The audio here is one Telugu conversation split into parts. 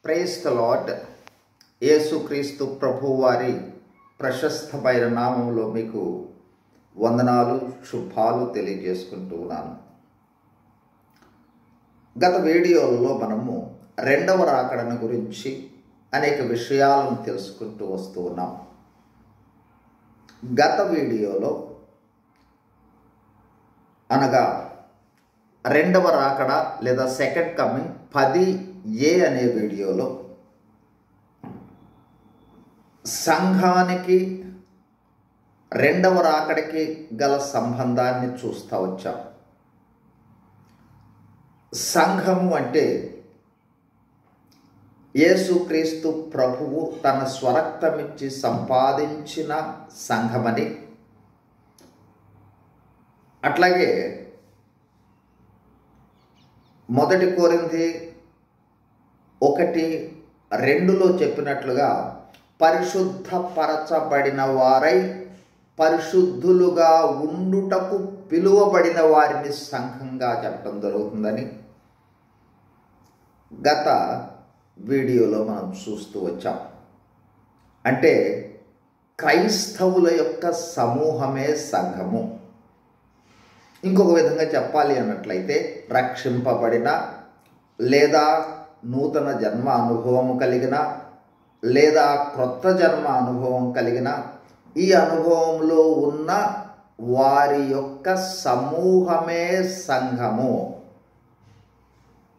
Praise the lord. యేసుక్రీస్తు ప్రభు వారి ప్రశస్తమైన నామంలో మీకు వందనాలు, శుభాలు తెలియజేసుకుంటూ ఉన్నాను. గత వీడియోలలో మనము రెండవ రాకడను గురించి అనేక విషయాలను తెలుసుకుంటూ వస్తూ ఉన్నాం. గత వీడియోలో అనగా రెండవ రాకడ లేదా సెకండ్ కమింగ్ 10A అనే వీడియోలో సంఘానికి రెండవ రాకడికి గల సంబంధాన్ని చూస్తూ వచ్చాం. సంఘము అంటే యేసుక్రీస్తు ప్రభువు తన స్వరక్తమిచ్చి సంపాదించిన సంఘమని, అట్లాగే 1 కొరింథీ 1:2లో చెప్పినట్లుగా పరిశుద్ధపరచబడిన వారై పరిశుద్ధులుగా ఉండుటకు పిలువబడిన వారిని సంఘంగా చెప్పడం జరుగుతుందని గత వీడియోలో మనం చూస్తూ వచ్చాం. అంటే క్రైస్తవుల యొక్క సమూహమే సంఘము. ఇంకొక విధంగా చెప్పాలి అన్నట్లయితే రక్షింపబడిన లేదా నూతన జన్మ అనుభవం కలిగిన లేదా క్రొత్త జన్మ అనుభవం కలిగిన ఈ అనుభవంలో ఉన్న వారి యొక్క సమూహమే సంఘము.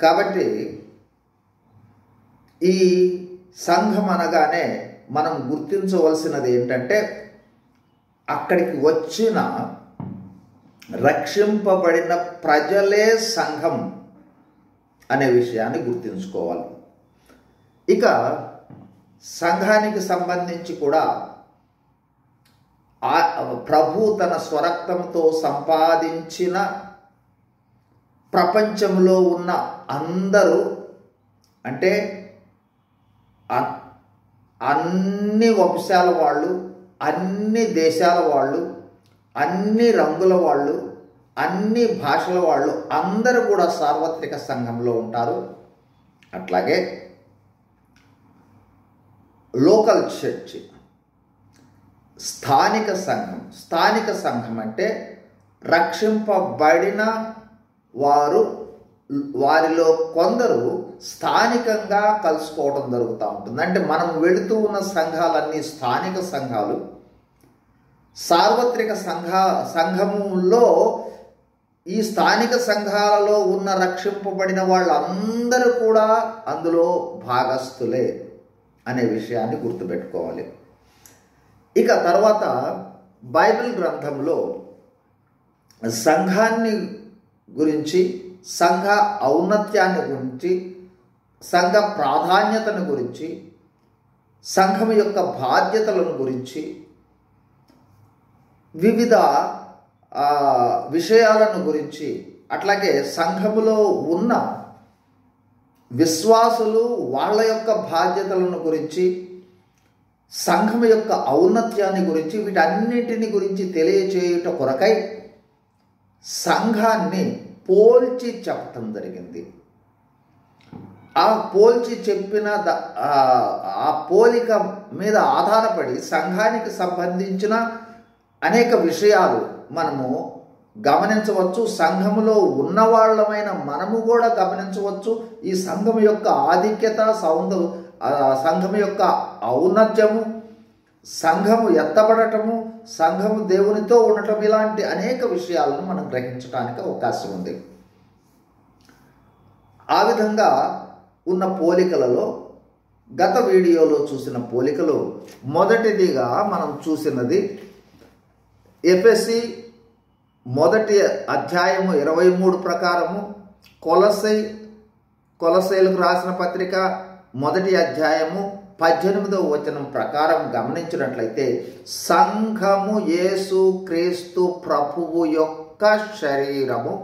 కాబట్టి ఈ సంఘం అనగానే మనం గుర్తించవలసినది ఏంటంటే అక్కడికి వచ్చిన రక్షింపబడిన ప్రజలే సంఘం అనే విషయాన్ని గుర్తుంచుకోవాలి. ఇక సంఘానికి సంబంధించి కూడా ప్రభు తన స్వరక్తంతో సంపాదించిన ప్రపంచంలో ఉన్న అందరూ, అంటే అన్ని వంశాల వాళ్ళు, అన్ని దేశాల వాళ్ళు, అన్ని రంగుల వాళ్ళు, అన్ని భాషల వాళ్ళు అందరూ కూడా సార్వత్రిక సంఘంలో ఉంటారు. అట్లాగే లోకల్ చర్చ్, స్థానిక సంఘం. స్థానిక సంఘం అంటే రక్షింపబడిన వారు, వారిలో కొందరు స్థానికంగా కలుసుకోవడం జరుగుతూ ఉంటుంది. అంటే మనం వెళుతూ ఉన్న సంఘాలన్నీ స్థానిక సంఘాలు. సార్వత్రిక సంఘములో ఈ స్థానిక సంఘాలలో ఉన్న రక్షింపబడిన వాళ్ళందరూ కూడా అందులో భాగస్థులే అనే విషయాన్ని గుర్తుపెట్టుకోవాలి. ఇక తర్వాత బైబిల్ గ్రంథంలో సంఘాన్ని గురించి, సంఘ ఔన్నత్యాన్ని గురించి, సంఘ ప్రాధాన్యతను గురించి, సంఘం యొక్క బాధ్యతలను గురించి, వివిధ విషయాలను గురించి, అట్లాగే సంఘములో ఉన్న విశ్వాసులు వాళ్ళ యొక్క బాధ్యతలను గురించి, సంఘం యొక్క ఔన్నత్యాన్ని గురించి, వీటన్నిటిని గురించి తెలియచేయుట కొరకై సంఘాన్ని పోల్చి చెప్పటం జరిగింది. ఆ పోల్చి చెప్పిన ఆ పోలిక మీద ఆధారపడి సంఘానికి సంబంధించిన అనేక విషయాలు మనము గమనించవచ్చు. సంఘములో ఉన్నవాళ్ళమైన మనము కూడా గమనించవచ్చు. ఈ సంఘం యొక్క ఆధిక్యత, సంఘం యొక్క ఔన్నత్యము, సంఘము ఎత్తబడటము, సంఘము దేవునితో ఉండటం, ఇలాంటి అనేక విషయాలను మనం గ్రహించడానికి అవకాశం ఉంది. ఆ విధంగా ఉన్న పోలికలలో గత వీడియోలో చూసిన పోలికలు, మొదటిదిగా మనం చూసినది ఎఫెసీ 1:23 ప్రకారము, కొలస్సీలకు రాసిన పత్రిక 1:18 ప్రకారం గమనించినట్లయితే సంఘము యేసుక్రీస్తు ప్రభువు యొక్క శరీరము.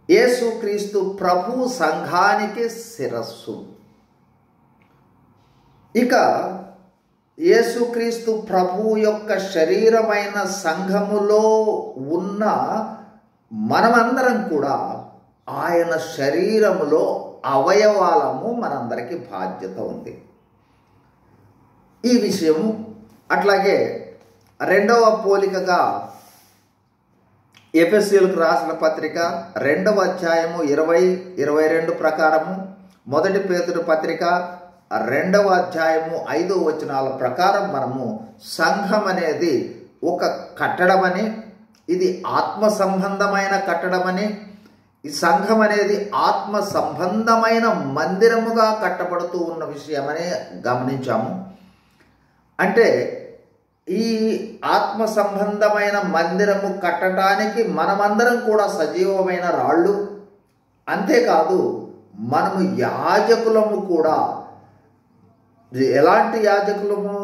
యేసుక్రీస్తు ప్రభువు సంఘానికి శిరస్సు. ఇక యేసుక్రీస్తు ప్రభువు యొక్క శరీరమైన సంఘములో ఉన్న మనమందరం కూడా ఆయన శరీరములో అవయవాలము మనందరికీ బాధ్యత ఉంది. ఈ విషయము అట్లాగే రెండవ పోలికగా ఎఫెసీయులకు రాసిన పత్రిక 2వ అధ్యాయము 20-22 ప్రకారము, 1 పేతురు పత్రిక 2వ అధ్యాయము 5వ వచనాల ప్రకారం మనము సంఘం అనేది ఒక కట్టడమని, ఇది ఆత్మ సంబంధమైన కట్టడమని, ఈ సంఘం అనేది ఆత్మ సంబంధమైన మందిరముగా కట్టబడుతూ ఉన్న విషయమని గమనించాము. అంటే ఈ ఆత్మ సంబంధమైన మందిరము కట్టడానికి మనమందరం కూడా సజీవమైన రాళ్ళు. అంతేకాదు మనము యాజకులము కూడా. ఎలాంటి యాజకులము?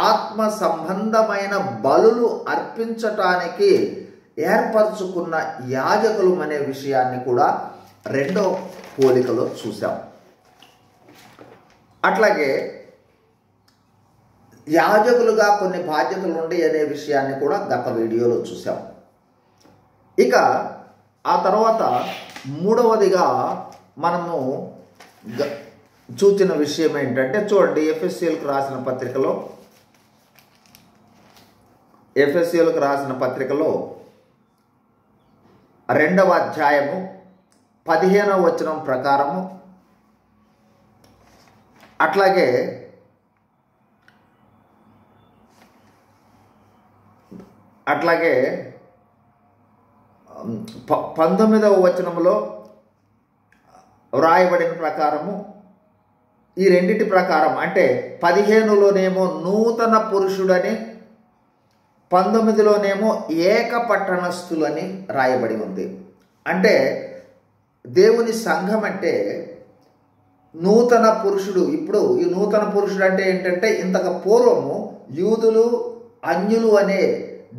ఆత్మ సంబంధమైన బలులు అర్పించటానికి ఏర్పరచుకున్న యాజకులు అనే విషయాన్ని కూడా రెండో పోలికలో చూసాం. అట్లాగే యాజకులుగా కొన్ని బాధ్యతలు ఉండి అనే విషయాన్ని కూడా గత వీడియోలో చూసాం. ఇక ఆ తర్వాత మూడవదిగా మనము చూసిన విషయం ఏంటంటే, చూడండి ఎఫెసీయులకు రాసిన పత్రికలో 2వ అధ్యాయము 15వ వచనం ప్రకారము, అట్లాగే 19వ వచనంలో వ్రాయబడిన ప్రకారము, ఈ రెండిటి ప్రకారం అంటే 15లోనేమో నూతన పురుషుడని, 19లోనేమో ఏక పట్టణస్థులని రాయబడి ఉంది. అంటే దేవుని సంఘం అంటే నూతన పురుషుడు. ఇప్పుడు ఈ నూతన పురుషుడు అంటే ఏంటంటే, ఇంతకు పూర్వము యూదులు అన్యులు అనే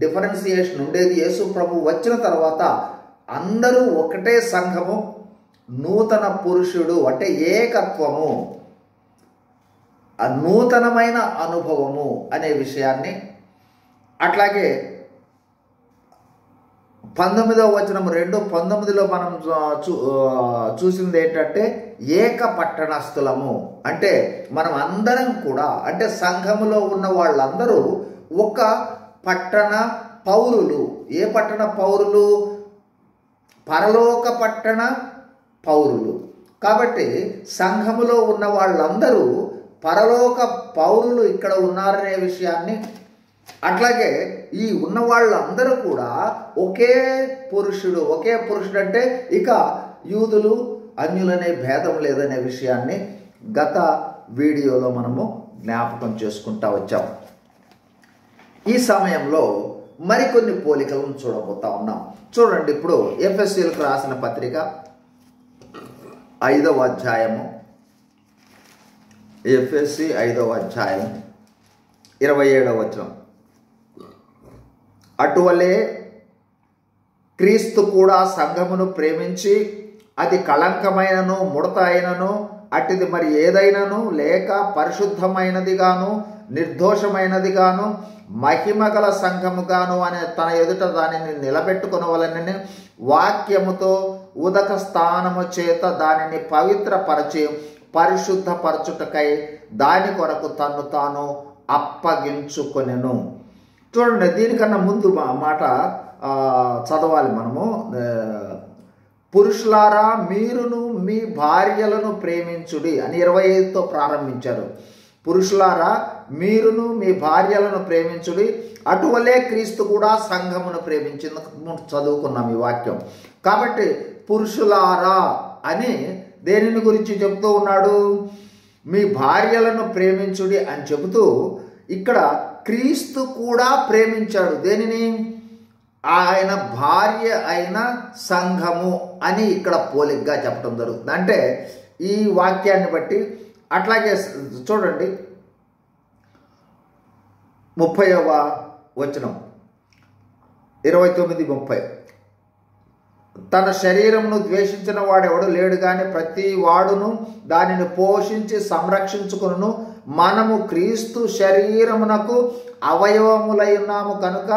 డిఫరెన్సియేషన్ ఉండేది. యేసు ప్రభు వచ్చిన తర్వాత అందరూ ఒకటే సంఘము, నూతన పురుషుడు అంటే ఏకత్వము, నూతనమైన అనుభవము అనే విషయాన్ని. అట్లాగే 19వ వచనం 2:19లో మనం చూసింది ఏంటంటే ఏక పట్టణస్థులము. అంటే మనం అందరం కూడా, అంటే సంఘములో ఉన్న వాళ్ళందరూ ఒక పట్టణ పౌరులు. ఏ పట్టణ పౌరులు? పరలోక పట్టణ పౌరులు. కాబట్టి సంఘములో ఉన్న వాళ్ళందరూ పరలోక పౌరులు ఇక్కడ ఉన్నారనే విషయాన్ని, అట్లాగే ఈ ఉన్న వాళ్ళందరూ కూడా ఒకే పురుషుడు అంటే ఇక యూదులు అన్యులనే భేదం లేదనే విషయాన్ని గత వీడియోలో మనము జ్ఞాపకం చేసుకుంటా వచ్చాం. ఈ సమయంలో మరికొన్ని పోలికలను చూడబోతా ఉన్నాం. చూడండి, ఇప్పుడు ఎఫెసీయులకు రాసిన పత్రిక 5వ అధ్యాయము, ఎఫెసీ 5వ అధ్యాయం 27వ వచనం, అటువలే క్రీస్తు కూడా సంఘమును ప్రేమించి అది కళంకమైనను ముడత అయినను అట్టిది మరి ఏదైనాను లేక పరిశుద్ధమైనదిగాను నిర్దోషమైనదిగాను మహిమగల సంఘముగాను అనే తన ఎదుట దానిని నిలబెట్టుకొనవలెనని వాక్యముతో ఉదక స్థానము చేత దానిని పవిత్రపరచి పరిశుద్ధపరచుటకై దాని కొరకు తన్ను తాను అప్పగించుకొనెను. చూడండి, దీనికన్నా ముందు మాట చదవాలి మనము. పురుషులారా మీరును మీ భార్యలను ప్రేమించుడి అని 25తో ప్రారంభించారు. పురుషులారా మీరును మీ భార్యలను ప్రేమించుడి, అటువలే క్రీస్తు కూడా సంఘమును ప్రేమించింది. చదువుకున్నాం ఈ వాక్యం. కాబట్టి పురుషులారా అని దేనిని గురించి చెప్తూ ఉన్నాడు? మీ భార్యలను ప్రేమించుడి అని చెబుతూ ఇక్కడ క్రీస్తు కూడా ప్రేమించాడు. దేనిని? ఆయన భార్య అయిన సంఘము అని ఇక్కడ పోలికగా చెప్పడం జరుగుతుంది. అంటే ఈ వాక్యాన్ని బట్టి. అట్లాగే చూడండి 30వ వచనం 29-30, తన శరీరమును ద్వేషించిన వాడెవడు లేడు కానీ ప్రతి వాడును దానిని పోషించి సంరక్షించుకును. మనము క్రీస్తు శరీరమునకు అవయవములై ఉన్నాము కనుక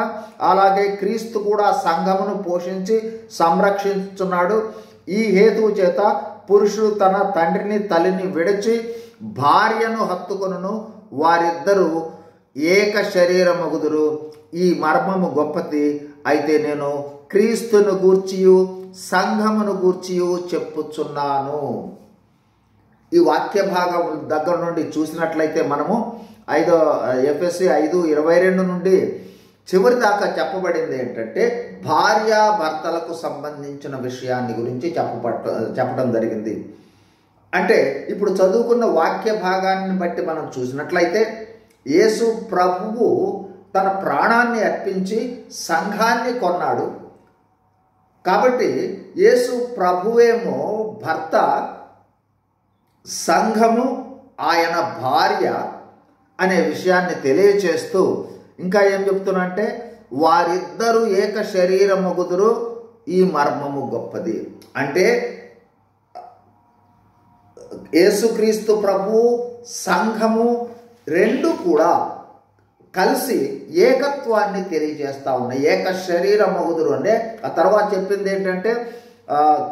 అలాగే క్రీస్తు కూడా సంఘమును పోషించి సంరక్షించున్నాడు. ఈ హేతువు చేత పురుషుడు తన తండ్రిని తల్లిని విడిచి భార్యను హత్తుకొనును, వారిద్దరూ ఏక శరీరమగుదురు. ఈ మర్మము గొప్పది. అయితే నేను క్రీస్తును గూర్చియు సంఘమును గూర్చియు చెప్పుచున్నాను. ఈ వాక్య భాగం దగ్గర నుండి చూసినట్లయితే మనము ఎఫెసీ 5:22 నుండి చివరి దాకా చెప్పబడింది ఏంటంటే భార్యాభర్తలకు సంబంధించిన విషయాన్ని గురించి చెప్పడం జరిగింది. అంటే ఇప్పుడు చదువుకున్న వాక్య భాగాన్ని బట్టి మనం చూసినట్లయితే యేసు ప్రభువు తన ప్రాణాన్ని అర్పించి సంఘాన్ని కొన్నాడు. కాబట్టి యేసు ప్రభువేమో భర్త, సంఘము ఆయన భార్య అనే విషయాన్ని తెలియచేస్తూ ఇంకా ఏం చెప్తున్నంటే వారిద్దరూ ఏక శరీరమగుదురు, ఈ మర్మము గొప్పది. అంటే యేసుక్రీస్తు ప్రభువు సంఘము రెండు కూడా కలిసి ఏకత్వాన్ని తెలియజేస్తా ఉన్నాయి. ఏక శరీరమగుదురు అంటే ఆ తర్వాత చెప్పింది ఏంటంటే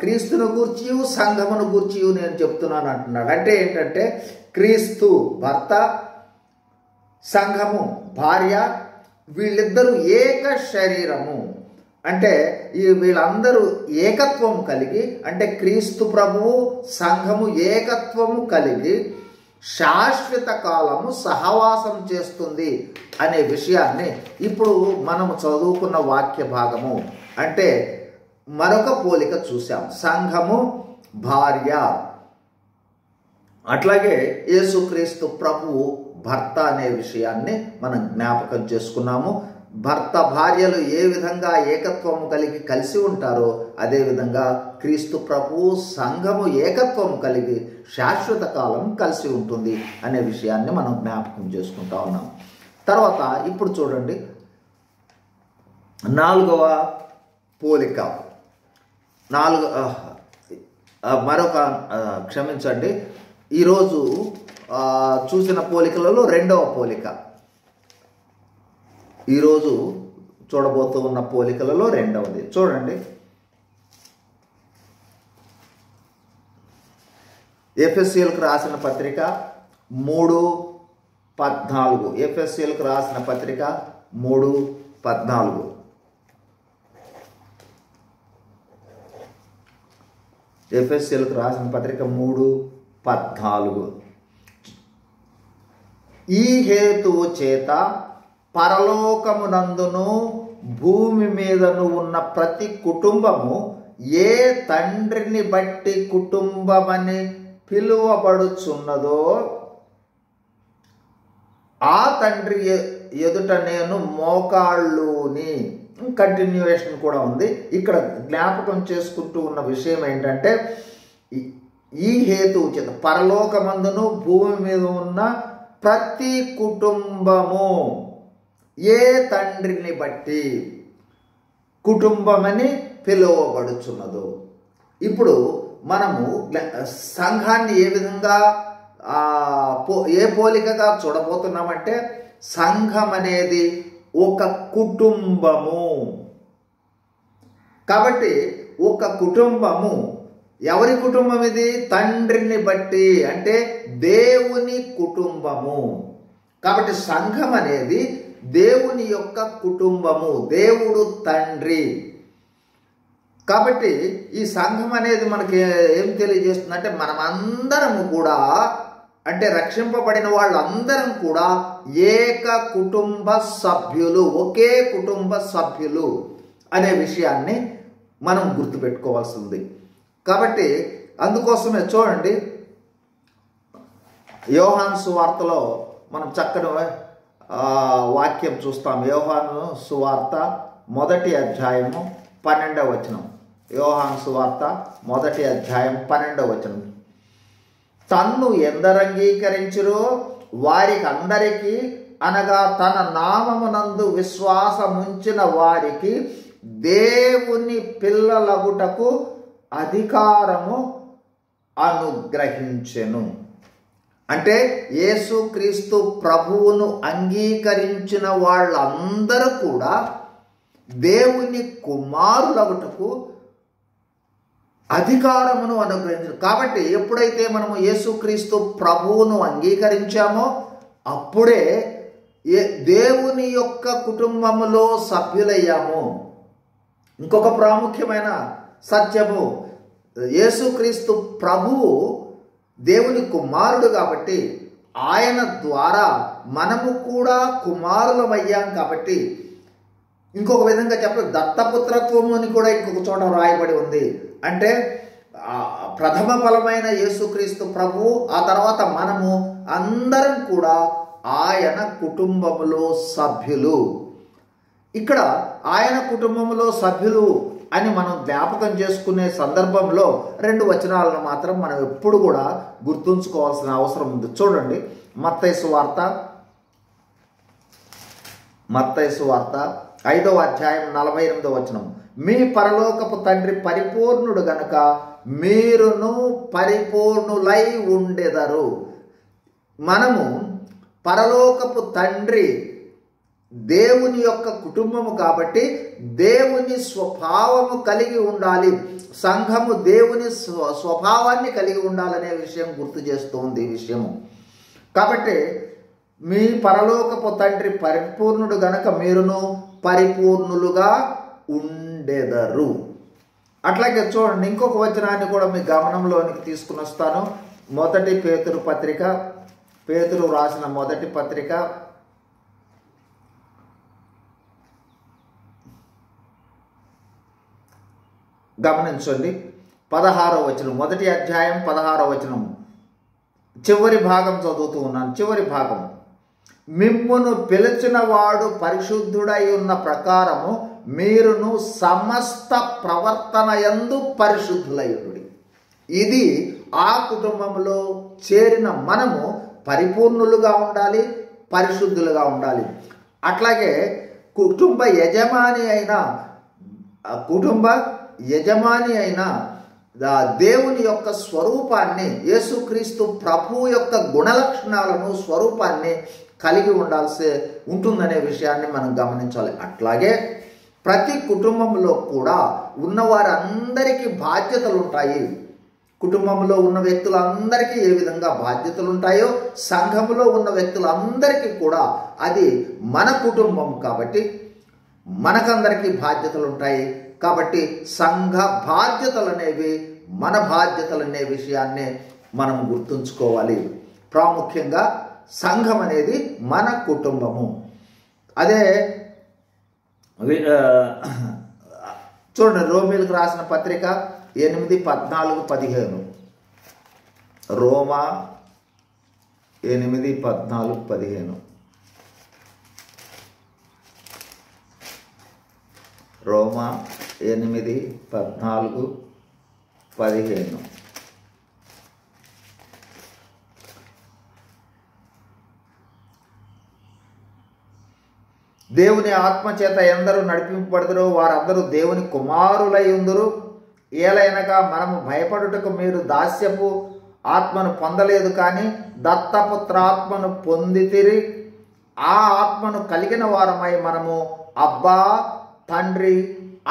క్రీస్తును గూర్చియు సంఘమును గూర్చియు నేను చెప్తున్నాను అంటున్నాడు. అంటే ఏంటంటే క్రీస్తు భర్త, సంఘము భార్య, వీళ్ళిద్దరూ ఏక శరీరము. అంటే వీళ్ళందరూ ఏకత్వం కలిగి, అంటే క్రీస్తు ప్రభువు సంఘము ఏకత్వము కలిగి శాశ్వత కాలము సహవాసం చేస్తుంది అనే విషయాన్ని ఇప్పుడు మనము చదువుకున్న వాక్య భాగము అంటే మరొక పోలిక చూసాం. సంఘము భార్య, అట్లాగే యేసుక్రీస్తు ప్రభువు భర్త అనే విషయాన్ని మనం జ్ఞాపకం చేసుకున్నాము. భర్త భార్యలు ఏ విధంగా ఏకత్వము కలిగి కలిసి ఉంటారో అదేవిధంగా క్రీస్తు ప్రభువు సంఘము ఏకత్వము కలిగి శాశ్వత కాలం కలిసి ఉంటుంది అనే విషయాన్ని మనం జ్ఞాపకం చేసుకుంటా ఉన్నాం. తర్వాత ఇప్పుడు చూడండి 4వ పోలిక. క్షమించండి, ఈరోజు చూసిన పోలికలలో 2వ పోలిక. ఈరోజు చూడబోతూ ఉన్న పోలికలలో 2వది చూడండి. ఎఫెసీయులకు రాసిన పత్రిక 3:14. ఎఫెసీయులకు రాసిన పత్రిక 3:14. ఎఫెసీయులకు రాసిన పత్రిక 3:14. ఈ హేతువు చేత పరలోకమునందును భూమి మీదను ఉన్న ప్రతి కుటుంబము ఏ తండ్రిని బట్టి కుటుంబమని పిలువబడుచున్నదో ఆ తండ్రి ఎదుట నేను మోకాళ్ళుని. కంటిన్యూయేషన్ కూడా ఉంది. ఇక్కడ జ్ఞాపకం చేసుకుంటూ ఉన్న విషయం ఏంటంటే ఈ హేతువు చేత పరలోకమందును భూమి మీద ఉన్న ప్రతి కుటుంబము ఏ తండ్రిని బట్టి కుటుంబమని పిలువబడుచున్నదో. ఇప్పుడు మనము సంఘాన్ని ఏ విధంగా ఏ పోలికగా చూడబోతున్నామంటే సంఘం అనేది ఒక కుటుంబము. కాబట్టి ఒక కుటుంబము ఎవరి కుటుంబం ఇది? తండ్రిని బట్టి, అంటే దేవుని కుటుంబము. కాబట్టి సంఘం అనేది దేవుని యొక్క కుటుంబము, దేవుడు తండ్రి. కాబట్టి ఈ సంఘం అనేది మనకి ఏం తెలియజేస్తుందంటే మనమందరము కూడా, అంటే రక్షింపబడిన వాళ్ళందరం కూడా ఏక కుటుంబ సభ్యులు, ఒకే కుటుంబ సభ్యులు అనే విషయాన్ని మనం గుర్తుపెట్టుకోవాల్సి ఉంది. కాబట్టి అందుకోసమే చూడండి యోహాను సువార్తలో మనం చక్కని వాక్యం చూస్తాం. యోహాను సువార్త 1వ అధ్యాయము 12వ వచనం. యోహాను సువార్త 1వ అధ్యాయం 12వ వచనం. తన్ను ఎందరంగీకరించురో వారికి అందరికీ, అనగా తన నామమునందు విశ్వాసముంచిన వారికి దేవుని పిల్లలగుటకు అధికారము అనుగ్రహించెను. అంటే యేసుక్రీస్తు ప్రభువును అంగీకరించిన వాళ్ళందరూ కూడా దేవుని కుమారులగుటకు అధికారమును అనుగ్రహించు. కాబట్టి ఎప్పుడైతే మనము యేసుక్రీస్తు ప్రభువును అంగీకరించామో అప్పుడే దేవుని యొక్క కుటుంబములో సభ్యులయ్యాము. ఇంకొక ప్రాముఖ్యమైన సత్యము, యేసుక్రీస్తు ప్రభువు దేవుని కుమారుడు కాబట్టి ఆయన ద్వారా మనము కూడా కుమారులమయ్యాం. కాబట్టి ఇంకొక విధంగా చెప్పాలి, దత్తపుత్రత్వము అని కూడా ఇంకొక చోట రాయబడి ఉంది. అంటే ప్రథమ ఫలమైన యేసుక్రీస్తు ప్రభువు, ఆ తర్వాత మనము అందరం కూడా ఆయన కుటుంబములో సభ్యులు. ఇక్కడ ఆయన కుటుంబంలో సభ్యులు అని మనం జ్ఞాపకం చేసుకునే సందర్భంలో 2 వచనాలను మాత్రం మనం ఎప్పుడు కూడా గుర్తుంచుకోవాల్సిన అవసరం ఉంది. చూడండి, మత్తయి సువార్త 5వ అధ్యాయం 48వ వచనం. మీ పరలోకపు తండ్రి పరిపూర్ణుడు గనుక మీరును పరిపూర్ణులై ఉండెదరు. మనము పరలోకపు తండ్రి దేవుని యొక్క కుటుంబము కాబట్టి దేవుని స్వభావము కలిగి ఉండాలి. సంఘము దేవుని స్వభావాన్ని కలిగి ఉండాలనే విషయం గుర్తు చేస్తుంది ఈ విషయము. కాబట్టి మీ పరలోకపు తండ్రి పరిపూర్ణుడు గనక మీరును పరిపూర్ణులుగా ఉండెదరు. అట్లాగే చూడండి, ఇంకొక వచనాన్ని కూడా మీ గమనంలోనికి తీసుకుని వస్తాను. 1 పేతురు పత్రిక, పేతురు రాసిన 1 పత్రిక గమనించండి. 16వ వచనం, 1వ అధ్యాయం 16వ వచనం, చివరి భాగం చదువుతూ ఉన్నాను. చివరి భాగం, మిమ్మును పిలిచిన వాడు పరిశుద్ధుడై ఉన్న ప్రకారము మీరును సమస్త ప్రవర్తన యందు పరిశుద్ధులయ్యుడి. ఇది ఆ కుటుంబంలో చేరిన మనము పరిపూర్ణులుగా ఉండాలి, పరిశుద్ధులుగా ఉండాలి. అట్లాగే కుటుంబ యజమాని అయిన దేవుని యొక్క స్వరూపాన్ని, యేసుక్రీస్తు ప్రభువు యొక్క గుణలక్షణాలను, స్వరూపాన్ని కలిగి ఉండాల్సి ఉంటుందనే విషయాన్ని మనం గమనించాలి. అట్లాగే ప్రతి కుటుంబంలో కూడా ఉన్నవారందరికీ బాధ్యతలు ఉంటాయి. కుటుంబంలో ఉన్న వ్యక్తులందరికీ ఏ విధంగా బాధ్యతలు ఉంటాయో సంఘములో ఉన్న వ్యక్తులందరికీ కూడా అది మన కుటుంబం కాబట్టి మనకందరికీ బాధ్యతలు ఉంటాయి. కాబట్టి సంఘ బాధ్యతలు అనేవి మన బాధ్యతలు అనే విషయాన్ని మనం గుర్తుంచుకోవాలి. ప్రాముఖ్యంగా సంఘం అనేది మన కుటుంబము. అదే చూడండి, రోమీలకు రాసిన పత్రిక 8:14-15. రోమా 8:14-15. రోమా 8:14-15. దేవుని ఆత్మచేత ఎందరూ నడిపింపబడదురో వారందరూ దేవుని కుమారులై ఉందురు. ఏలైనగా మనము భయపడుటకు మీరు దాస్యపు ఆత్మను పొందలేదు, కానీ దత్తపుత్రాత్మను పొందితిరి. ఆ ఆత్మను కలిగిన వారమై మనము అబ్బా తండ్రి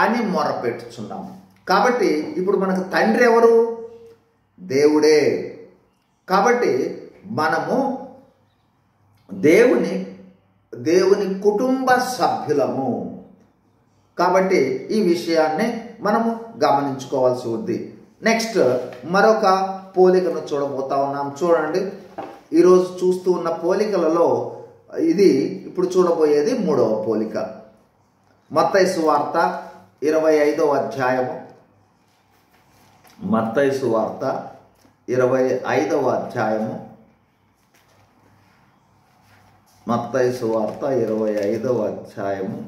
అని మొరపెట్టుచున్నాము. కాబట్టి ఇప్పుడు మనకు తండ్రి ఎవరు? దేవుడే. కాబట్టి మనము దేవుని కుటుంబ సభ్యులము. కాబట్టి ఈ విషయాన్ని మనము గమనించుకోవాల్సి ఉంది. నెక్స్ట్ మరొక పోలికను చూడబోతా ఉన్నాం. చూడండి, ఈరోజు చూస్తూ ఉన్న పోలికలలో ఇది ఇప్పుడు చూడబోయేది 3వ పోలిక. మత్తయి సువార్త 25వ అధ్యాయము. మత్తయి సువార్త 25వ అధ్యాయము. మత్తయి సువార్త 25వ అధ్యాయము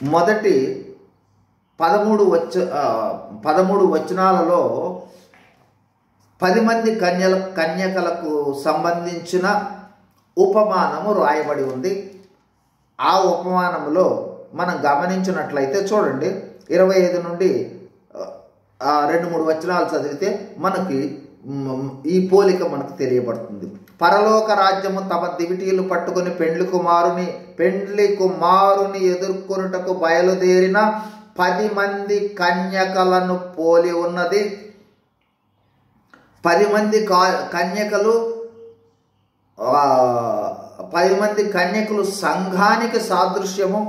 మొదటి 13 వచనాలలో 10 మంది కన్యకలకు సంబంధించిన ఉపమానము రాయబడి ఉంది. ఆ ఉపమానములో మనం గమనించినట్లయితే చూడండి, 25 నుండి 2-3 వచనాలు చదివితే మనకి ఈ పోలిక మనకు తెలియబడుతుంది. పరలోక రాజ్యము తమ దివిటీలు పట్టుకుని పెండ్లి కుమారుని ఎదుర్కొనుటకు బయలుదేరిన 10 మంది కన్యకలను పోలి ఉన్నది. 10 మంది కన్యకలు 10 మంది కన్యకులు సంఘానికి సాదృశ్యము.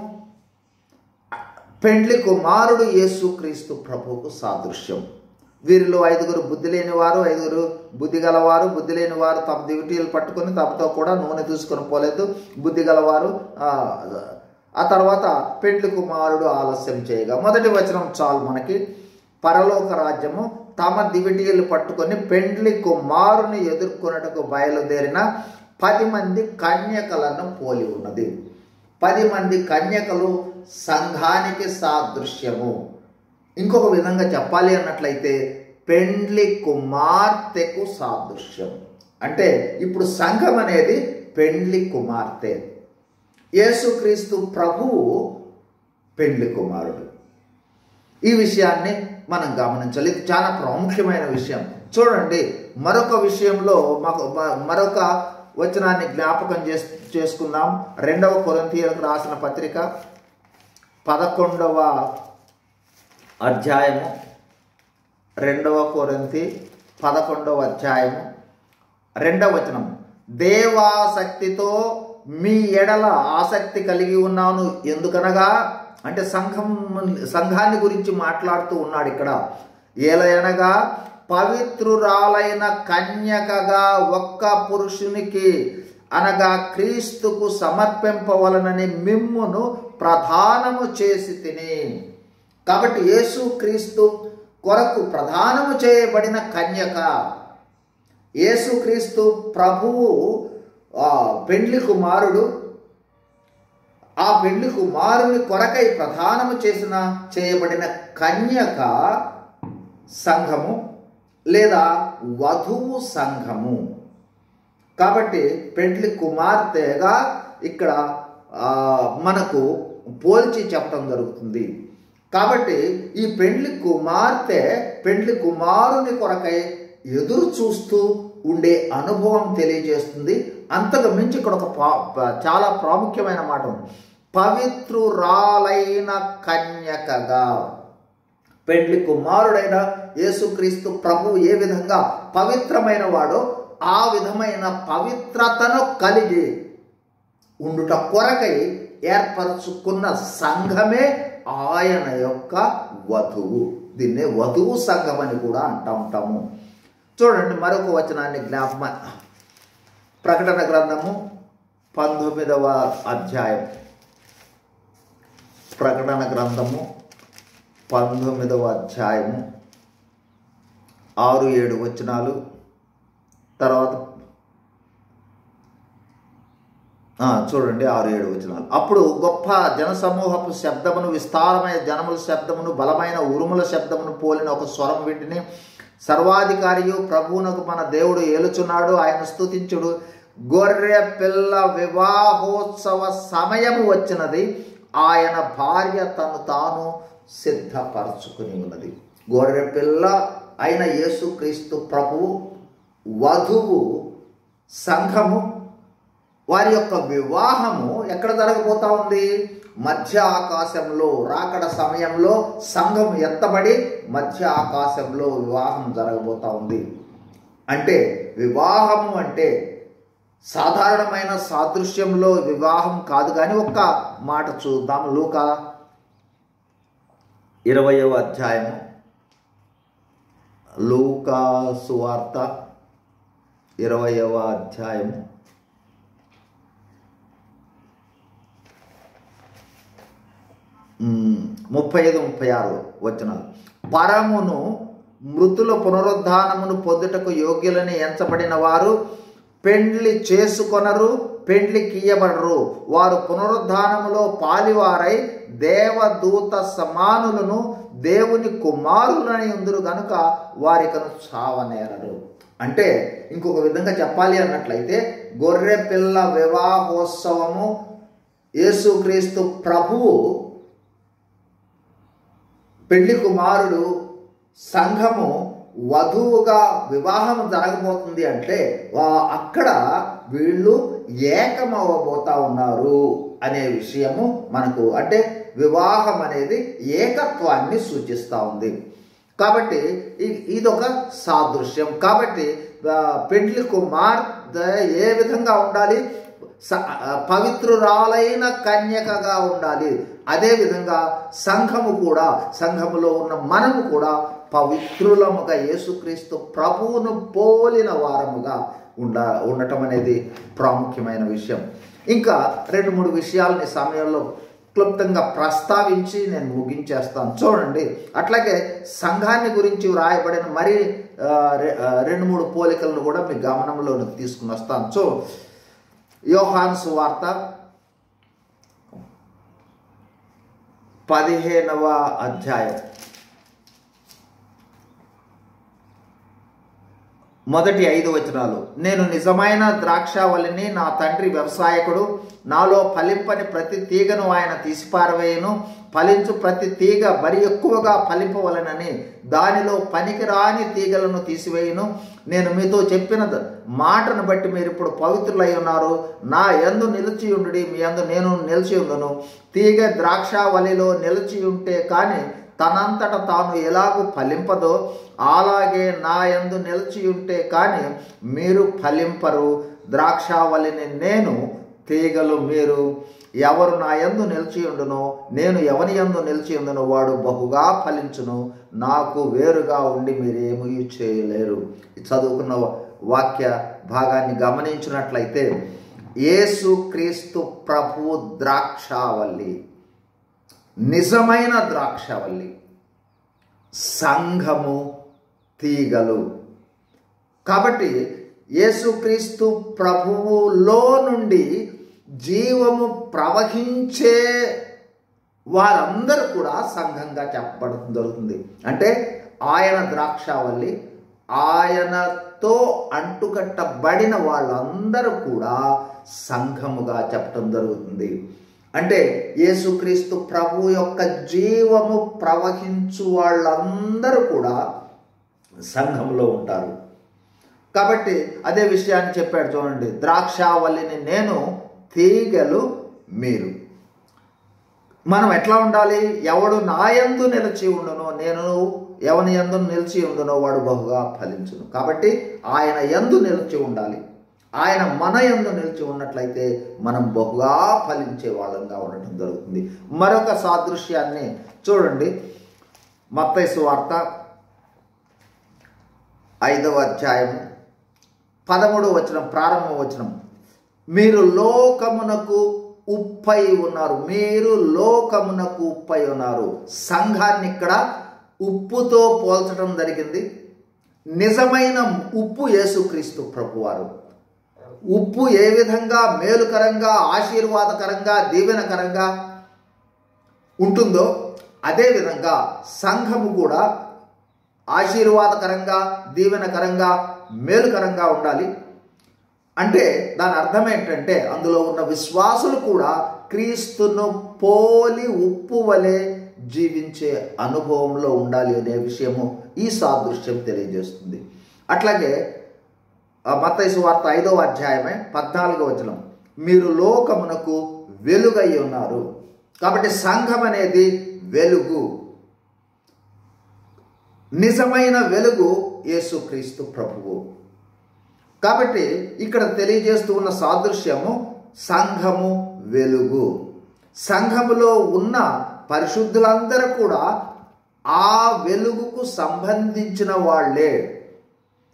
పెండ్లి కుమారుడు యేసుక్రీస్తు ప్రభువుకు సాదృశ్యం. వీరిలో 5 బుద్ధి లేనివారు, 5 బుద్ధి గలవారు. బుద్ధి లేనివారు తమ దివిటీలు పట్టుకొని తమతో కూడా నూనె తీసుకొని పోలేదు. బుద్ధి గలవారు ఆ తర్వాత పెండ్లి కుమారుడు ఆలస్యం చేయగా. మొదటి వచనం చాలు మనకి. పరలోక రాజ్యము తమ దివిటీలు పట్టుకొని పెండ్లి కుమారుని ఎదుర్కొనుటకు బయలుదేరిన 10 మంది కన్యకలను పోలి ఉన్నది. 10 మంది కన్యకలు సంఘానికి సాదృశ్యము. ఇంకొక విధంగా చెప్పాలి అన్నట్లయితే పెండ్లి కుమార్తెకు సాదృశ్యం. అంటే ఇప్పుడు సంఘం అనేది పెండ్లి కుమార్తె. యేసుక్రీస్తు ప్రభువు పెండ్లి కుమారుడు. ఈ విషయాన్ని మనం గమనించాలి. ఇది చాలా ప్రాముఖ్యమైన విషయం. చూడండి, మరొక విషయంలో మరొక వచనాన్ని జ్ఞాపకం చేసుకుందాం. 2వ కొరింథీయులకు రాసిన పత్రిక 11వ అధ్యాయము. 2వ కొరింథీ 11వ అధ్యాయము 2వ వచనం. దేవాసక్తితో మీ ఎడల ఆసక్తి కలిగి ఉన్నాను. ఎందుకనగా అంటే సంఘాన్ని గురించి మాట్లాడుతూ ఉన్నాడు ఇక్కడ. ఏలయనగా పవిత్రురాలైన కన్యకగా ఒక్క పురుషునికి అనగా క్రీస్తుకు సమర్పింపవలనని మిమ్మును ప్రధానము చేసి తిని. కాబట్టి యేసుక్రీస్తు కొరకు ప్రధానము చేయబడిన కన్యక. యేసుక్రీస్తు ప్రభువు పెండ్లి కుమారుడు. ఆ పెండ్లి కుమారుని కొరకై ప్రధానము చేయబడిన కన్యక సంఘము లేదా వధువు సంఘము. కాబట్టి పెండ్లి కుమార్తెగా ఇక్కడ మనకు పోల్చి చెప్పడం జరుగుతుంది. కాబట్టి ఈ పెండ్లి కుమార్తె పెండ్లి కుమారుని కొరకై ఎదురు చూస్తూ ఉండే అనుభవం తెలియజేస్తుంది. అంతకు మించి ఇక్కడ ఒక చాలా ప్రాముఖ్యమైన మాట ఉంది. పవిత్రురాలైన కన్యకగా. పెండ్లి కుమారుడైన యేసుక్రీస్తు ప్రభువు ఏ విధంగా పవిత్రమైన వాడో ఆ విధమైన పవిత్రతను కలిగి ఉండుట కొరకై ఏర్పరచుకున్న సంఘమే ఆయన యొక్క వధువు. దీన్నే వధువు సంఘం అని కూడా అంటూ ఉంటాము. చూడండి, మరొక వచనాన్ని ప్రకటన గ్రంథము 19వ అధ్యాయం. ప్రకటన గ్రంథము 19వ అధ్యాయము 6-7 వచనాలు. తర్వాత చూడండి 6-7 వచనాలు. అప్పుడు గొప్ప జనసమూహపు శబ్దమును, విస్తారమైన జనముల శబ్దమును, బలమైన ఉరుముల శబ్దమును పోలిన ఒక స్వరం వీటిని. సర్వాధికారియు ప్రభువునకు మన దేవుడు ఏలుచున్నాడు, ఆయన స్తుతించుడు. గొర్రె పిల్ల వివాహోత్సవ సమయము వచ్చినది, ఆయన భార్య తను తాను సిద్ధపరచుకుని ఉన్నది. గొర్రె పిల్ల అయిన యేసుక్రీస్తు ప్రభువు వధువు సంఘము. వారి యొక్క వివాహము ఎక్కడ జరగబోతా ఉంది? మధ్య ఆకాశంలో. రాకడ సమయంలో సంఘం ఎత్తబడి మధ్య ఆకాశంలో వివాహం జరగబోతా ఉంది. అంటే వివాహము అంటే సాధారణమైన సాదృశ్యంలో వివాహం కాదు. కానీ ఒక్క మాట చూద్దాం. లూకా 20వ అధ్యాయము. లూకా సువార్త 20వ అధ్యాయము 35-36 వచనాలు. పరమును మృతుల పునరుద్ధానమును పొందుటకు యోగ్యులని ఎంచబడిన వారు పెండ్లి చేసుకొనరు, పెండ్లికి ఇయ్యబడరు. వారు పునరుద్ధానములో పాలివారై దేవదూత సమానులను దేవుని కుమారులని ఉందురు గనుక వారికను చావనేరరు. అంటే ఇంకొక విధంగా చెప్పాలి అన్నట్లయితే గొర్రె పిల్ల వివాహోత్సవము యేసుక్రీస్తు ప్రభువు పెళ్లి కుమారుడు సంఘము వధువుగా వివాహం జరగబోతుంది. అంటే అక్కడ వీళ్ళు ఏకమవ్వబోతా ఉన్నారు అనే విషయము మనకు. అంటే వివాహం అనేది ఏకత్వాన్ని సూచిస్తూ ఉంది. కాబట్టి ఇదొక సాదృశ్యం. కాబట్టి పెండ్లి కుమార్తె ఏ విధంగా ఉండాలి? పవిత్రురాలైన కన్యకగా ఉండాలి. అదేవిధంగా సంఘము కూడా, సంఘములో ఉన్న మనము కూడా పవిత్రులముగా యేసుక్రీస్తు ప్రభువును పోలిన వారముగా ఉండటం అనేది ప్రాముఖ్యమైన విషయం. ఇంకా 2-3 విషయాలని సమయంలో క్లుప్తంగా ప్రస్తావించి నేను ముగించేస్తాను. చూడండి, అట్లాగే సంఘాన్ని గురించి వ్రాయబడిన మరి 2-3 పోలికలను కూడా మీ గమనంలోనికి తీసుకుని వస్తాను. సో యోహాను సువార్త 15వ అధ్యాయం మొదటి 5 వచనాలు. నేను నిజమైన ద్రాక్షావల్లిని, నా తండ్రి వ్యవసాయకుడు. నాలో ఫలింపని ప్రతి తీగను ఆయన తీసిపారవేయను. ఫలించు ప్రతి తీగ మరి ఎక్కువగా ఫలింపవలనని దానిలో పనికిరాని తీగలను తీసివేయను. నేను మీతో చెప్పిన మాటను బట్టి మీరు ఇప్పుడు పవిత్రులై ఉన్నారు. నా యందు నిలిచి ఉండుడి, మీ యందు నేను నిలిచి ఉండును. తీగ ద్రాక్షావల్లిలో నిలిచి ఉంటే కానీ తనంతట తాను ఎలాగూ ఫలింపదో, అలాగే నా యందు నిలిచి ఉంటే కానీ మీరు ఫలింపరు. ద్రాక్షావల్లిని నేను, తీగలు మీరు. ఎవరు నా యందు నిలిచి ఉండునో, నేను ఎవని యందు నిలిచి ఉండునో వాడు బహుగా ఫలించును. నాకు వేరుగా ఉండి మీరేమీ చేయలేరు. చదువుకున్న వాక్య భాగాన్ని గమనించినట్లయితే యేసుక్రీస్తు ప్రభువు ద్రాక్షావల్లి, నిజమైన ద్రాక్షావల్లి, సంఘము తీగలు. కాబట్టి యేసుక్రీస్తు ప్రభువులో నుండి జీవము ప్రవహించే వారందరూ కూడా సంఘంగా చెప్పబడడం జరుగుతుంది. అంటే ఆయన ద్రాక్షావల్లి, ఆయనతో అంటుకట్టబడిన వాళ్ళందరూ కూడా సంఘముగా చెప్పడం జరుగుతుంది. అంటే యేసుక్రీస్తు ప్రభు యొక్క జీవము ప్రవహించు వాళ్ళందరూ కూడా సంఘంలో ఉంటారు. కాబట్టి అదే విషయాన్ని చెప్పాడు. చూడండి, ద్రాక్షావల్లిని నేను, తీగలు మీరు. మనం ఎట్లా ఉండాలి? ఎవడు నా యందు నిలిచి ఉండునో, నేను ఎవని యందు నిలిచి ఉండునో వాడు బహుగా ఫలించును. కాబట్టి ఆయన యందు నిలిచి ఉండాలి. ఆయన మన యందు నిలిచి ఉన్నట్లయితే మనం బహుగా ఫలించే వాళ్ళంగా ఉండటం జరుగుతుంది. మరొక సాదృశ్యాన్ని చూడండి, మత్తయి సువార్త 5వ అధ్యాయం 13వ వచనం, ప్రారంభ వచనం. మీరు లోకమునకు ఉప్పై ఉన్నారు. మీరు లోకమునకు ఉప్పై ఉన్నారు. సంఘాన్ని ఇక్కడ ఉప్పుతో పోల్చడం జరిగింది. నిజమైన ఉప్పు యేసుక్రీస్తు ప్రభువారు. ఉప్పు ఏ విధంగా మేలుకరంగా, ఆశీర్వాదకరంగా, దీవెనకరంగా ఉంటుందో అదేవిధంగా సంఘము కూడా ఆశీర్వాదకరంగా, దీవెనకరంగా, మేలుకరంగా ఉండాలి. అంటే దాని అర్థం ఏంటంటే అందులో ఉన్న విశ్వాసులు కూడా క్రీస్తును పోలి ఉప్పు వలె జీవించే అనుభవంలో ఉండాలి అనే విషయము ఈ సాదృశ్యం తెలియజేస్తుంది. అట్లాగే మత్తయి సువార్త 5వ అధ్యాయమే 14వ వచనం. మీరు లోకమునకు వెలుగై ఉన్నారు. కాబట్టి సంఘం అనేది వెలుగు. నిజమైన వెలుగు యేసుక్రీస్తు ప్రభువు. కాబట్టి ఇక్కడ తెలియజేస్తూ ఉన్న సాదృశ్యము సంఘము వెలుగు. సంఘములో ఉన్న పరిశుద్ధులందరూ కూడా ఆ వెలుగుకు సంబంధించిన వాళ్ళే.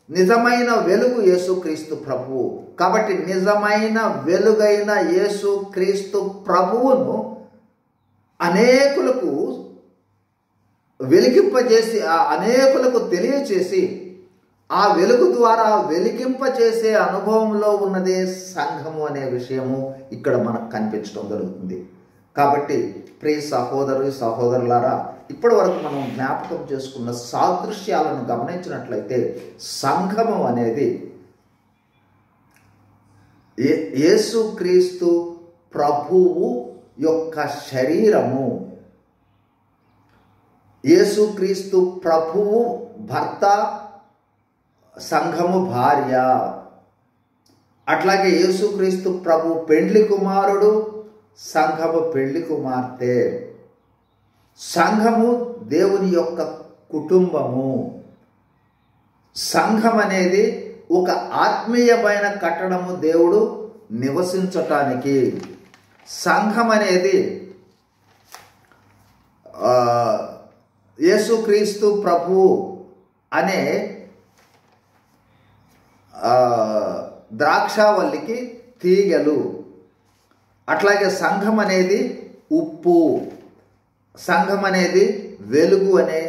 నిజమైన వెలుగు యేసుక్రీస్తు ప్రభువు. కాబట్టి నిజమైన వెలుగైన యేసుక్రీస్తు ప్రభువును అనేకులకు వెలిగింపజేసి, అనేకులకు తెలియచేసి ఆ వెలుగు ద్వారా వెలిగింపచేసే అనుభవంలో ఉన్నదే సంఘము అనే విషయము ఇక్కడ మనకు కనిపించడం జరుగుతుంది. కాబట్టి ప్రియ సహోదరులారా, ఇప్పటి వరకు మనం జ్ఞాపకం చేసుకున్న సాదృశ్యాలను గమనించినట్లయితే సంఘము అనేది యేసుక్రీస్తు ప్రభువు యొక్క శరీరము. యేసుక్రీస్తు ప్రభువు భర్త, సంఘము భార్య. అట్లాగే యేసుక్రీస్తు ప్రభు పెండ్లి కుమారుడు, సంఘము పెళ్లి కుమార్తె. సంఘము దేవుని యొక్క కుటుంబము. సంఘం అనేది ఒక ఆత్మీయమైన కట్టడము, దేవుడు నివసించటానికి. సంఘం అనేది యేసుక్రీస్తు ప్రభువు అనే ద్రాక్షావల్లికి తీగలు. అట్లాగే సంఘం అనేది ఉప్పు, సంఘం అనేది వెలుగు అనే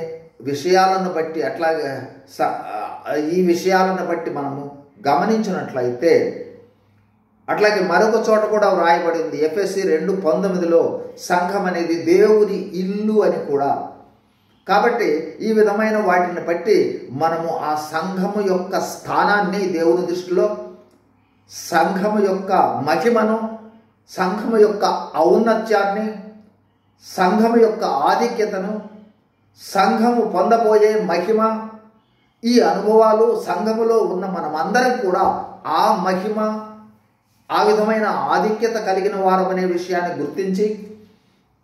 విషయాలను బట్టి, అట్లాగే ఈ విషయాలను బట్టి మనము గమనించినట్లయితే, అట్లాగే మరొక చోట కూడా వ్రాయబడింది ఎఫెసీ 2:19లో సంఘం అనేది దేవుని ఇల్లు అని కూడా. కాబట్టి ఈ విధమైన వాటిని బట్టి మనము ఆ సంఘము యొక్క స్థానాన్ని దేవుని దృష్టిలో, సంఘము యొక్క మహిమను, సంఘము యొక్క ఔన్నత్యాన్ని, సంఘము యొక్క ఆధిక్యతను, సంఘము పొందబోయే మహిమ, ఈ అనుభవాలు సంఘములో ఉన్న మనమందరం కూడా ఆ మహిమ, ఆ విధమైన ఆధిక్యత కలిగిన వారమనే విషయాన్ని గుర్తించి,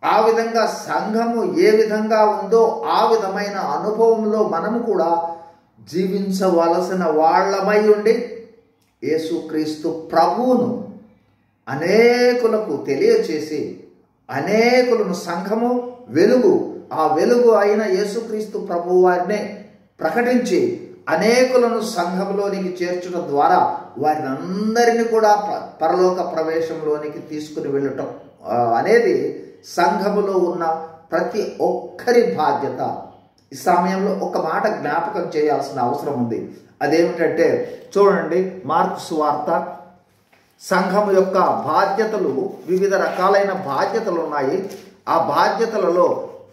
ఆ విధంగా సంఘము ఏ విధంగా ఉందో ఆ విధమైన అనుభవంలో మనము కూడా జీవించవలసిన వాళ్ళమై ఉండి యేసుక్రీస్తు ప్రభువును అనేకులకు తెలియచేసి, అనేకులను సంఘము వెలుగు, ఆ వెలుగు అయిన యేసుక్రీస్తు ప్రభువు వారినే ప్రకటించి అనేకులను సంఘంలోనికి చేర్చడం ద్వారా వారిని అందరినీ కూడా పరలోక ప్రవేశంలోనికి తీసుకుని వెళ్ళటం అనేది సంఘములో ఉన్న ప్రతి ఒక్కరి బాధ్యత. ఈ సమయంలో ఒక మాట జ్ఞాపకం చేయాల్సిన అవసరం ఉంది. అదేమిటంటే చూడండి, మార్కు సువార్త సంఘము యొక్క బాధ్యతలు, వివిధ రకాలైన బాధ్యతలు ఉన్నాయి. ఆ బాధ్యతలలో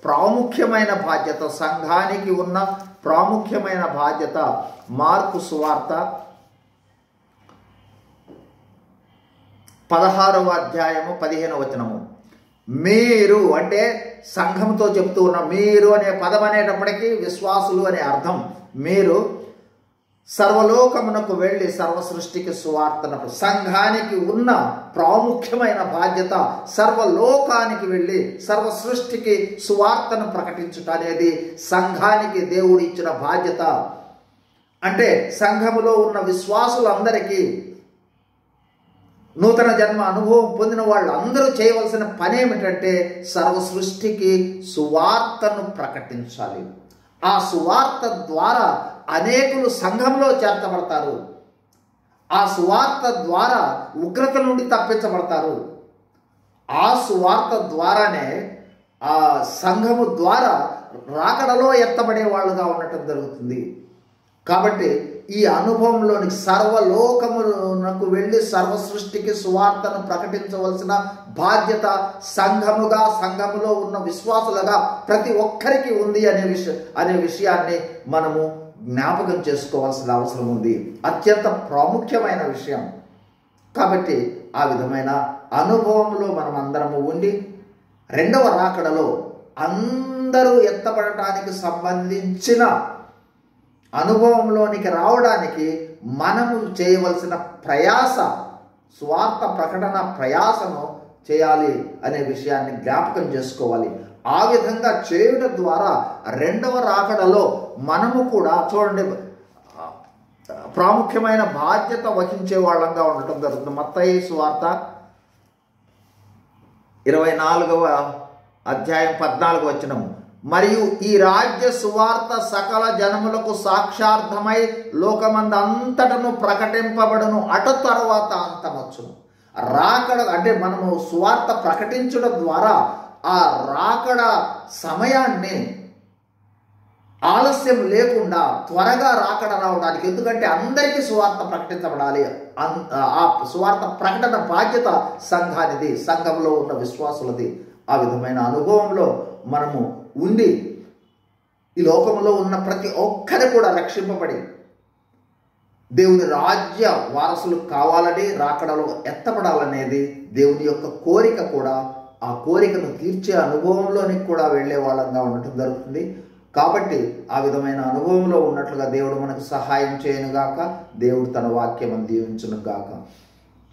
ప్రాముఖ్యమైన బాధ్యత, సంఘానికి ఉన్న ప్రాముఖ్యమైన బాధ్యత మార్కు సువార్త 16వ అధ్యాయము 15వ వచనము. మీరు అంటే సంఘంతో చెప్తూ ఉన్న, మీరు అనే పదం అనేటప్పటికీ విశ్వాసులు అనే అర్థం. మీరు సర్వలోకమునకు వెళ్ళి సర్వ సృష్టికి సువార్తను, సంఘానికి ఉన్న ప్రాముఖ్యమైన బాధ్యత సర్వలోకానికి వెళ్ళి సర్వ సృష్టికి సువార్తను ప్రకటించుట అనేది సంఘానికి దేవుడు ఇచ్చిన బాధ్యత. అంటే సంఘములో ఉన్న విశ్వాసులందరికీ, నూతన జన్మ అనుభవం పొందిన వాళ్ళందరూ చేయవలసిన పని ఏమిటంటే సర్వ సృష్టికి సువార్తను ప్రకటించాలి. ఆ సువార్త ద్వారా అనేకులు సంఘంలో చేర్చబడతారు. ఆ సువార్త ద్వారా ఉగ్రత నుండి తప్పించబడతారు. ఆ సువార్త ద్వారానే ఆ సంఘము ద్వారా రాకడలో ఎత్తబడే వాళ్ళుగా ఉండటం జరుగుతుంది. కాబట్టి ఈ అనుభవంలోని సర్వలోకమునకు వెళ్ళి సర్వ సృష్టికి సువార్తను ప్రకటించవలసిన బాధ్యత సంఘముగా, సంఘములో ఉన్న విశ్వాసులుగా ప్రతి ఒక్కరికి ఉంది అనే విషయాన్ని మనము జ్ఞాపకం చేసుకోవాల్సిన అవసరం ఉంది. అత్యంత ప్రాముఖ్యమైన విషయం. కాబట్టి ఆ విధమైన అనుభవంలో మనం అందరము ఉండి రెండవ రాకడలో అందరూ ఎత్తబడటానికి సంబంధించిన అనుభవంలోనికి రావడానికి మనము చేయవలసిన ప్రయాస, స్వార్థ ప్రకటన ప్రయాసను చేయాలి అనే విషయాన్ని జ్ఞాపకం చేసుకోవాలి. ఆ విధంగా చేయడం ద్వారా రెండవ రాకడలో మనము కూడా చూడండి ప్రాముఖ్యమైన బాధ్యత వహించే వాళ్ళంగా ఉండటం జరుగుతుంది. మత్తయి సువార్త 24వ అధ్యాయం 14వ వచనము. మరియు ఈ రాజ్య సువార్త సకల జనములకు సాక్షార్థమై లోకమందంతటను ప్రకటింపబడును, అటు తర్వాత అంతమొచ్చును. రాకడ అంటే మనము సువార్త ప్రకటించడం ద్వారా ఆ రాకడ సమయాన్ని ఆలస్యం లేకుండా త్వరగా రాకడ రావడానికి, ఎందుకంటే అందరికీ సువార్త ప్రకటించబడాలి. ఆ సువార్త ప్రకటన బాధ్యత సంఘానిది, సంఘంలో ఉన్న విశ్వాసులది. ఆ విధమైన అనుభవంలో మనము ఉండి ఈ లోకంలో ఉన్న ప్రతి ఒక్కరు కూడా రక్షింపబడి దేవుని రాజ్య వారసులు కావాలని, రాకడలో ఎత్తపడాలనేది దేవుని యొక్క కోరిక కూడా. ఆ కోరికను తీర్చే అనుభవంలోనికి కూడా వెళ్ళే వాళ్ళంగా ఉండటం జరుగుతుంది. కాబట్టి ఆ విధమైన అనుభవంలో ఉన్నట్లుగా దేవుడు మనకు సహాయం చేయనుగాక. దేవుడు తన వాక్యం దీవించును గాక.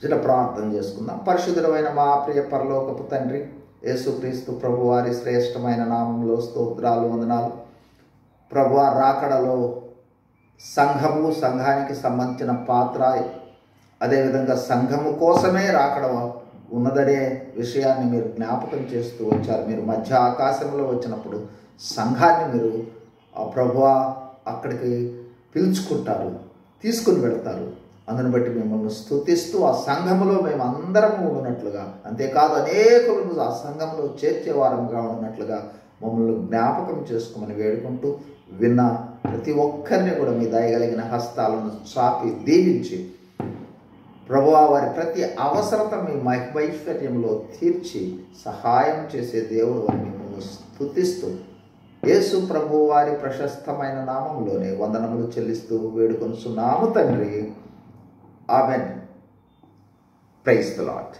చిన్న ప్రార్థన చేసుకుందాం. పరిశుద్ధుడైన మా ప్రియ పరలోకపు తండ్రి, యేసుక్రీస్తు ప్రభువారి శ్రేష్టమైన నామంలో స్తోత్రాలు, వందనాలు. ప్రభువా రాకడలో సంఘము, సంఘానికి సంబంధించిన పాత్ర, అదేవిధంగా సంఘము కోసమే రాకడ ఉన్నదనే విషయాన్ని మీరు జ్ఞాపకం చేస్తూ వచ్చారు. మీరు మధ్య ఆకాశంలో వచ్చినప్పుడు సంఘాన్ని మీరు ప్రభువా అక్కడికి పిలుచుకుంటారు, తీసుకుని వెళ్తారు. అందుని బట్టి మిమ్మల్ని స్తుతిస్తూ ఆ సంఘములో మేము అందరము ఉన్నట్లుగా, అంతేకాదు అనేకులను ఆ సంఘంలో చేర్చేవారంగా ఉన్నట్లుగా మమ్మల్ని జ్ఞాపకం చేసుకోమని వేడుకుంటూ, విన్న ప్రతి ఒక్కరిని కూడా మీ దయగలిగిన హస్తాలను చాపి దీవించి ప్రభువా వారి ప్రతి అవసరత మీ మహిమైశ్వర్యంలో తీర్చి సహాయం చేసే దేవుడు అని మిమ్మల్ని స్తుతిస్తూ యేసు ప్రభు వారి ప్రశస్తమైన నామంలోనే వందనములు చెల్లిస్తూ వేడుకొనుచున్నాము తండ్రి. ఆమేన్. Praise the lord.